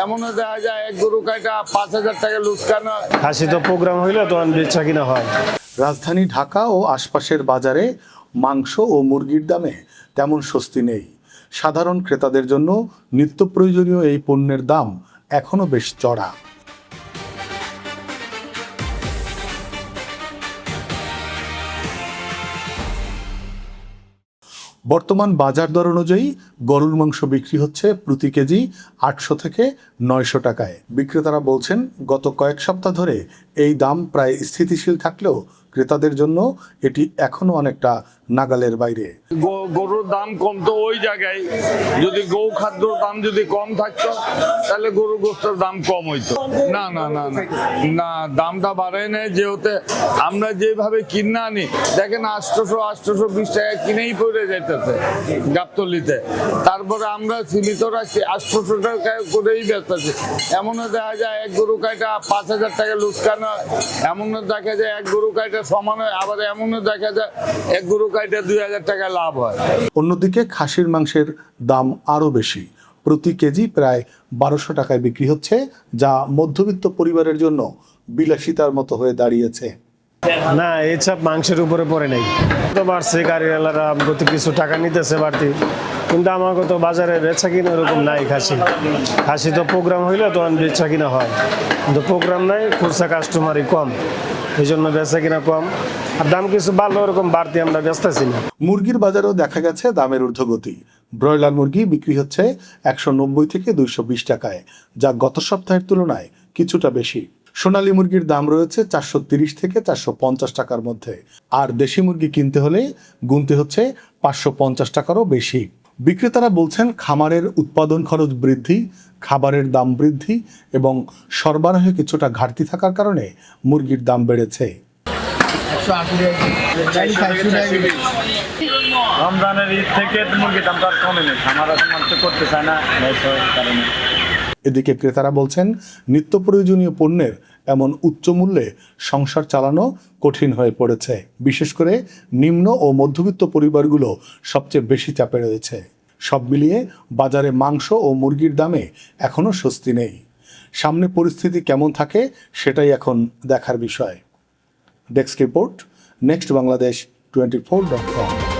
এমনও দেখা যায় এক গরু কাটা 5,000 টাকা লুৎকান হয়। খাসি তো প্রোগ্রাম হইলে তখন বেচা কিনা হয়। রাজধানী ঢাকা ও আশপাশের বাজারে মাংস ও মুরগির দামে তেমন স্বস্তি নেই। সাধারণ ক্রেতাদের জন্য নিত্য প্রয়োজনীয় এই পণ্যের দাম এখনও বেশ চড়া। বর্তমান বাজার দর অনুযায়ী গরুর মাংস বিক্রি হচ্ছে প্রতি কেজি 800 থেকে 900 টাকায়। বিক্রেতারা বলছেন গত কয়েক সপ্তাহ ধরে এই দাম প্রায় স্থিতিশীল থাকলেও ক্রেতাদের জন্য এটি এখনো অনেকটা নাগালের বাইরে। গরুর দাম কমতো ওই জায়গায়, যদি গৌ খাদ্যর দাম যদি কম থাকতো তাহলে গরুর গোস্তের দাম কম হইতো। না না না না না, দামটা বাড়ায় নেই, যেহেতু আমরা যেভাবে কিনে আনি দেখেন 820 টাকা কিনেই পড়ে যাইতেছে গাবতলিতে, তারপরে আমরা সীমিত রাখছি 800 টাকা করেই বেচতেছি। এমনও দেখা যায় এক গরু কাটা 5,000 টাকা লুৎকান হয়, এমনও দেখা যায় এক গরু কাটা সমান হয়, আবার এমনও দেখা যায় এক গরু কাটা 2,000 টাকা লাভ হয়। অন্যদিকে খাসির মাংসের দাম আরও বেশি, প্রতি কেজি প্রায় 1200 টাকায় বিক্রি হচ্ছে, যা মধ্যবিত্ত পরিবারের জন্য বিলাসিতার মতো হয়ে দাঁড়িয়েছে। না, এই চাপ মাংসের উপরে পড়ে নেই। তো বাড়ছে, গাড়িওয়ালারা গত কিছু টাকা নিতেছে বাড়তি, কিন্তু আমাকে তো বাজারে বেচা কিনা ওরকম নাই। খাসি তো প্রোগ্রাম হইলে তখন বেচা কিনা হয়, কিন্তু প্রোগ্রাম নাই, খুচরা কাস্টমারই কম, এই জন্য বেচা কিনা কম। আর দাম কিছু ভালো ওরকম বাড়তি আমরা বেচতেছি না। মুরগির বাজারেও দেখা গেছে দামের ঊর্ধ্বগতি। ব্রয়লার মুরগি বিক্রি হচ্ছে 190 থেকে 220 টাকায়, যা গত সপ্তাহের তুলনায় কিছুটা বেশি। সোনালী মুরগির দাম রয়েছে 430 থেকে 450 টাকার মধ্যে, আর দেশি মুরগি কিনতে হলে গুনতে হচ্ছে 550 টাকারও বেশি। বিক্রেতারা বলছেন খামারের উৎপাদন খরচ বৃদ্ধি, খাবারের দাম বৃদ্ধি এবং সরবরাহে কিছুটা ঘাটতি থাকার কারণে মুরগির দাম বেড়েছে। রমজানের ঈদ থেকে মুরগির দামটা কমে নেই, খামার এখন মানুষ করতে চায় না কারণে। এদিকে ক্রেতারা বলছেন নিত্য প্রয়োজনীয় পণ্যের এমন উচ্চ মূল্যে সংসার চালানো কঠিন হয়ে পড়েছে। বিশেষ করে নিম্ন ও মধ্যবিত্ত পরিবারগুলো সবচেয়ে বেশি চাপে রয়েছে। সব মিলিয়ে বাজারে মাংস ও মুরগির দামে এখনও স্বস্তি নেই। সামনে পরিস্থিতি কেমন থাকে সেটাই এখন দেখার বিষয়। Desk report, next Bangladesh 24.com।